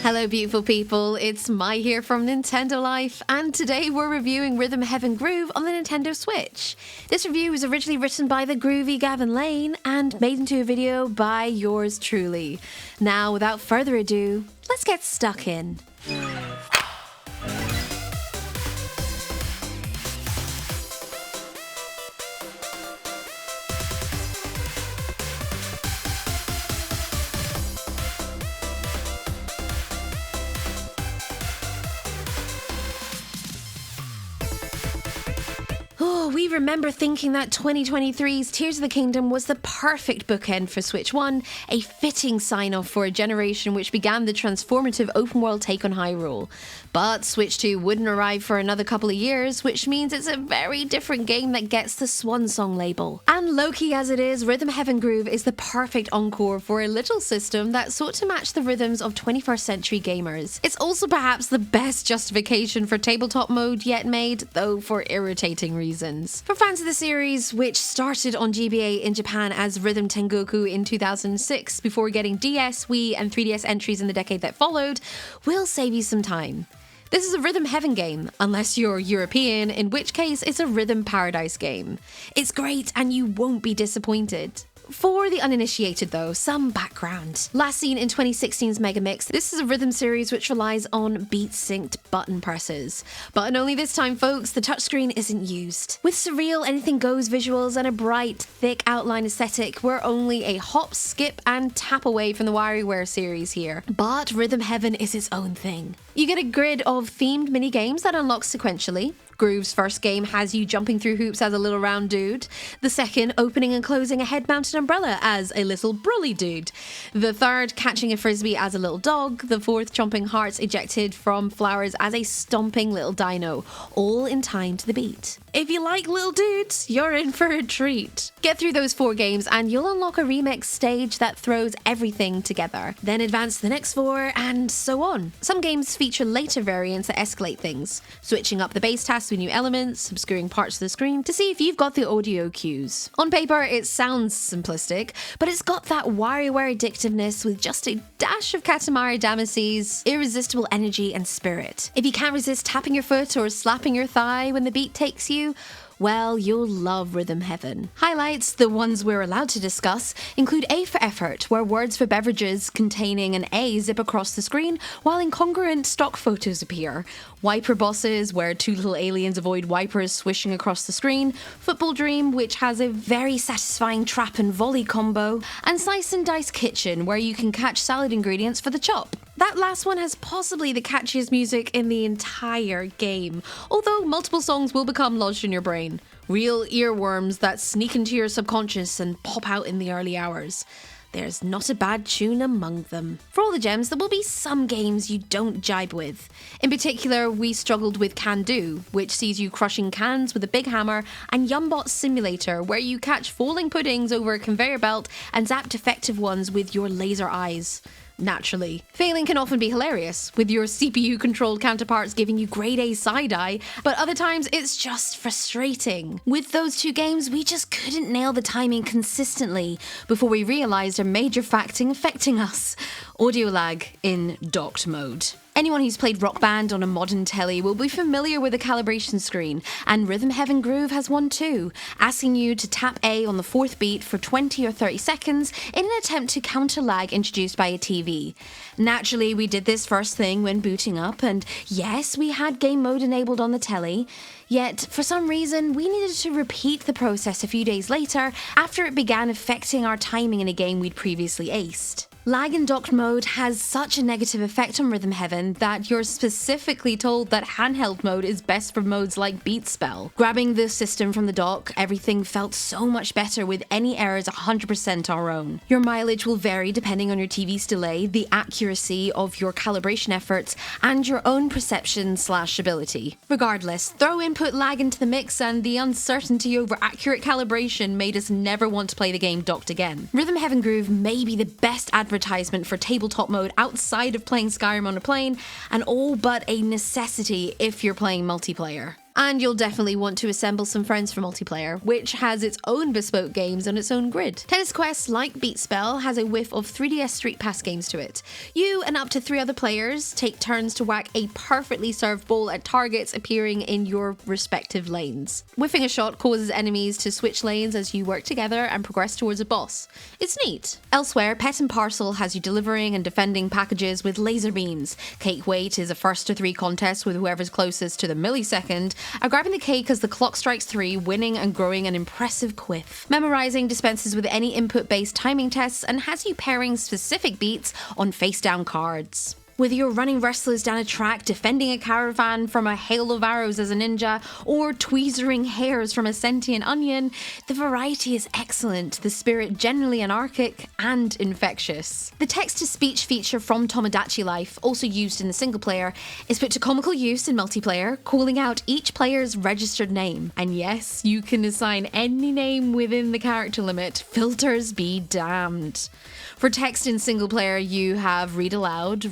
Hello beautiful people, it's Mai here from Nintendo Life, and today we're reviewing Rhythm Heaven Groove on the Nintendo Switch. This review was originally written by the groovy Gavin Lane and made into a video by yours truly. Now, without further ado, let's get stuck in. We remember thinking that 2023's Tears of the Kingdom was the perfect bookend for Switch 1, a fitting sign-off for a generation which began the transformative open-world take on Hyrule. But Switch 2 wouldn't arrive for another couple of years, which means it's a very different game that gets the Swan Song label. And low-key as it is, Rhythm Heaven Groove is the perfect encore for a little system that sought to match the rhythms of 21st century gamers. It's also perhaps the best justification for tabletop mode yet made, though for irritating reasons. For fans of the series, which started on GBA in Japan as Rhythm Tengoku in 2006 before getting DS, Wii and 3DS entries in the decade that followed, we'll save you some time. This is a Rhythm Heaven game, unless you're European, in which case it's a Rhythm Paradise game. It's great and you won't be disappointed. For the uninitiated though, some background. Last seen in 2016's Megamix, this is a rhythm series which relies on beat-synced button presses. But only this time folks, the touchscreen isn't used. With surreal anything-goes visuals and a bright, thick outline aesthetic, we're only a hop, skip and tap away from the WarioWare series here. But Rhythm Heaven is its own thing. You get a grid of themed mini-games that unlock sequentially. Groove's first game has you jumping through hoops as a little round dude. The second, opening and closing a head-mounted umbrella as a little brolly dude. The third, catching a frisbee as a little dog. The fourth, chomping hearts ejected from flowers as a stomping little dino, all in time to the beat. If you like little dudes, you're in for a treat. Get through those 4 games and you'll unlock a remix stage that throws everything together. Then advance to the next 4 and so on. Some games feature later variants that escalate things, switching up the bass tasks with new elements, obscuring parts of the screen to see if you've got the audio cues. On paper, it sounds simplistic, but it's got that WarioWare addictiveness with just a dash of Katamari Damacy's irresistible energy and spirit. If you can't resist tapping your foot or slapping your thigh when the beat takes you, well, you'll love Rhythm Heaven. Highlights, the ones we're allowed to discuss, include A for effort, where words for beverages containing an A zip across the screen while incongruent stock photos appear. Wiper bosses, where 2 little aliens avoid wipers swishing across the screen. Football Dream, which has a very satisfying trap and volley combo. And Slice and Dice Kitchen, where you can catch salad ingredients for the chop. That last one has possibly the catchiest music in the entire game, although multiple songs will become lodged in your brain. Real earworms that sneak into your subconscious and pop out in the early hours. There's not a bad tune among them. For all the gems, there will be some games you don't jibe with. In particular, we struggled with Can Do, which sees you crushing cans with a big hammer, and Yumbot Simulator, where you catch falling puddings over a conveyor belt and zap defective ones with your laser eyes. Naturally. Failing can often be hilarious, with your CPU-controlled counterparts giving you grade A side-eye, but other times it's just frustrating. With those 2 games, we just couldn't nail the timing consistently before we realised a major factor affecting us: audio lag in docked mode. Anyone who's played Rock Band on a modern telly will be familiar with the calibration screen, and Rhythm Heaven Groove has one too, asking you to tap A on the 4th beat for 20 or 30 seconds in an attempt to counter lag introduced by a TV. Naturally, we did this first thing when booting up, and yes, we had game mode enabled on the telly. Yet, for some reason, we needed to repeat the process a few days later after it began affecting our timing in a game we'd previously aced. Lag in docked mode has such a negative effect on Rhythm Heaven that you're specifically told that handheld mode is best for modes like Beat Spell. Grabbing the system from the dock, everything felt so much better with any errors 100% our own. Your mileage will vary depending on your TV's delay, the accuracy of your calibration efforts, and your own perception/ability. Regardless, throw input lag into the mix and the uncertainty over accurate calibration made us never want to play the game docked again. Rhythm Heaven Groove may be the best advertisement for tabletop mode outside of playing Skyrim on a plane, and all but a necessity if you're playing multiplayer. And you'll definitely want to assemble some friends for multiplayer, which has its own bespoke games on its own grid. Tennis Quest, like Beat Spell, has a whiff of 3DS Street Pass games to it. You and up to 3 other players take turns to whack a perfectly served ball at targets appearing in your respective lanes. Whiffing a shot causes enemies to switch lanes as you work together and progress towards a boss. It's neat. Elsewhere, Pet and Parcel has you delivering and defending packages with laser beams. Cake Weight is a first to 3 contest with whoever's closest to the millisecond, grabbing the cake as the clock strikes 3, winning and growing an impressive quiff. Memorizing dispenses with any input-based timing tests and has you pairing specific beats on face-down cards. Whether you're running wrestlers down a track, defending a caravan from a hail of arrows as a ninja, or tweezering hairs from a sentient onion, the variety is excellent, the spirit generally anarchic and infectious. The text-to-speech feature from Tomodachi Life, also used in the single player, is put to comical use in multiplayer, calling out each player's registered name. And yes, you can assign any name within the character limit, filters be damned. For text in single player, you have read aloud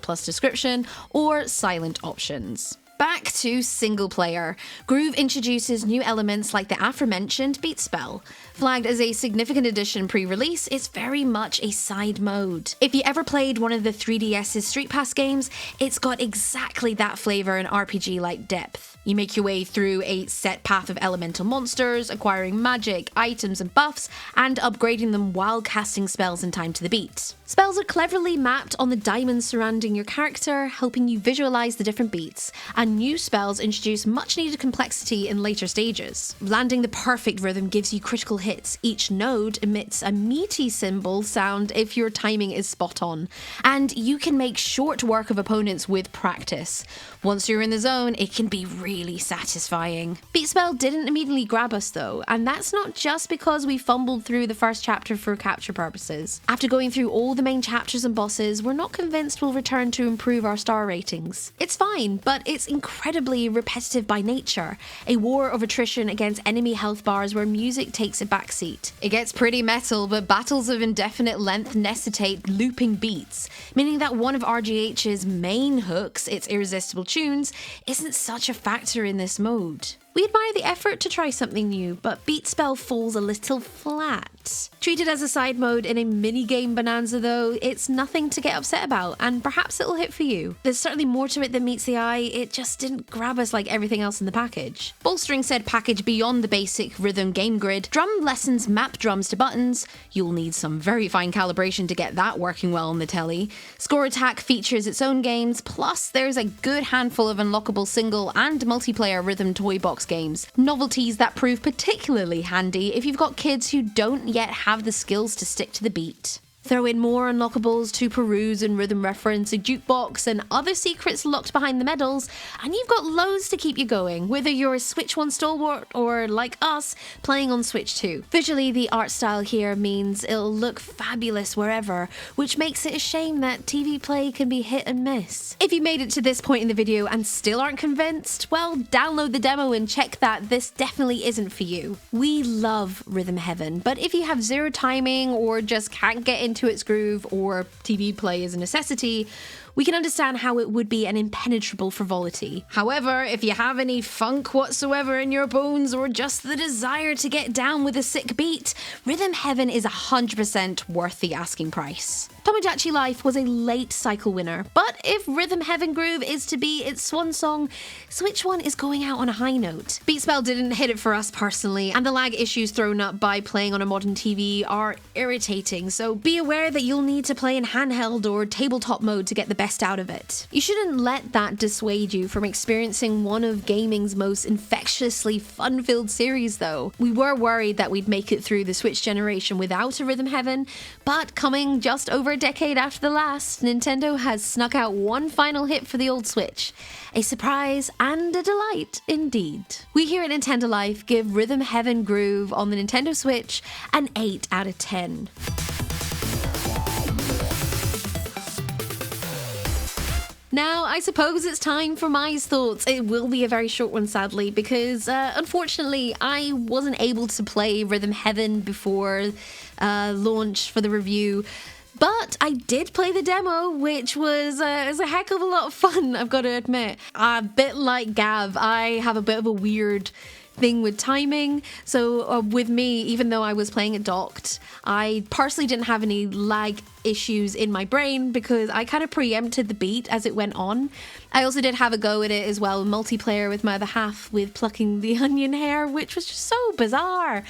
plus description, or silent options. Back to single player. Groove introduces new elements like the aforementioned Beat Spell. Flagged as a significant addition pre-release, it's very much a side mode. If you ever played one of the 3DS's Street Pass games, it's got exactly that flavour and RPG-like depth. You make your way through a set path of elemental monsters, acquiring magic, items and buffs, and upgrading them while casting spells in time to the beat. Spells are cleverly mapped on the diamonds surrounding your character, helping you visualise the different beats, and new spells introduce much needed complexity in later stages. Landing the perfect rhythm gives you critical hits. Each node emits a meaty cymbal sound if your timing is spot on, and you can make short work of opponents with practice. Once you're in the zone, it can be really satisfying. Beat Spell didn't immediately grab us though, and that's not just because we fumbled through the first chapter for capture purposes. After going through all the main chapters and bosses, we're not convinced we'll return to improve our star ratings. It's fine, but it's incredibly repetitive by nature. A war of attrition against enemy health bars where music takes a backseat. It gets pretty metal, but battles of indefinite length necessitate looping beats, meaning that one of RGH's main hooks, its irresistible tunes, isn't such a factor in this mode. We admire the effort to try something new, but Beat Spell falls a little flat. Treated as a side mode in a mini-game bonanza though, it's nothing to get upset about, and perhaps it'll hit for you. There's certainly more to it than meets the eye, it just didn't grab us like everything else in the package. Bolstering said package beyond the basic rhythm game grid, Drum Lessons map drums to buttons. You'll need some very fine calibration to get that working well on the telly. Score Attack features its own games, plus there's a good handful of unlockable single and multiplayer rhythm toy box games. Novelties that prove particularly handy if you've got kids who don't yet have the skills to stick to the beat. Throw in more unlockables to peruse and rhythm reference, a jukebox and other secrets locked behind the medals, and you've got loads to keep you going, whether you're a Switch 1 stalwart or, like us, playing on Switch 2. Visually, the art style here means it'll look fabulous wherever, which makes it a shame that TV play can be hit and miss. If you made it to this point in the video and still aren't convinced, well, download the demo and check that this definitely isn't for you. We love Rhythm Heaven, but if you have zero timing or just can't get into its groove, or TV play is a necessity, we can understand how it would be an impenetrable frivolity. However, if you have any funk whatsoever in your bones or just the desire to get down with a sick beat, Rhythm Heaven is 100% worth the asking price. Tomodachi Life was a late cycle winner, but if Rhythm Heaven Groove is to be its swan song, Switch 1 is going out on a high note. Beat Spell didn't hit it for us personally, and the lag issues thrown up by playing on a modern TV are irritating, so be aware that you'll need to play in handheld or tabletop mode to get the best out of it. You shouldn't let that dissuade you from experiencing one of gaming's most infectiously fun-filled series though. We were worried that we'd make it through the Switch generation without a Rhythm Heaven, but coming just over a decade after the last, Nintendo has snuck out one final hit for the old Switch. A surprise and a delight indeed. We here at Nintendo Life give Rhythm Heaven Groove on the Nintendo Switch an 8 out of 10. Now, I suppose it's time for my thoughts. It will be a very short one, sadly, because unfortunately, I wasn't able to play Rhythm Heaven before launch for the review. But I did play the demo, which was a heck of a lot of fun, I've got to admit. A bit like Gav, I have a bit of a weird thing with timing. So with me, even though I was playing it docked, I personally didn't have any lag issues in my brain because I kind of preempted the beat as it went on. I also did have a go at it as well, multiplayer with my other half with plucking the onion hair, which was just so bizarre.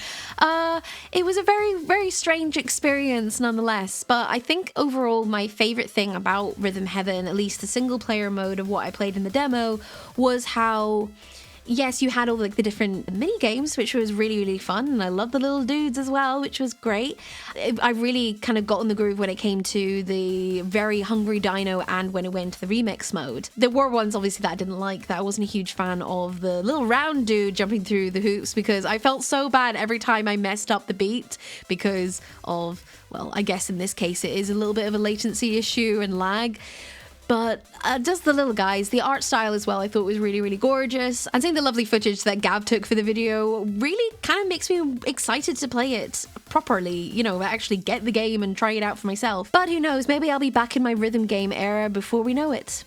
It was a very, very strange experience nonetheless, but I think overall my favorite thing about Rhythm Heaven, at least the single player mode of what I played in the demo, was how yes, you had all like the different mini games, which was really, really fun. And I love the little dudes as well, which was great. I really kind of got in the groove when it came to the very hungry dino and when it went to the remix mode. There were ones obviously that I didn't like, that I wasn't a huge fan of the little round dude jumping through the hoops because I felt so bad every time I messed up the beat because of, well, I guess in this case it is a little bit of a latency issue and lag. But just the little guys, the art style as well, I thought was really, really gorgeous. And seeing the lovely footage that Gav took for the video really kind of makes me excited to play it properly, you know, actually get the game and try it out for myself. But who knows, maybe I'll be back in my rhythm game era before we know it.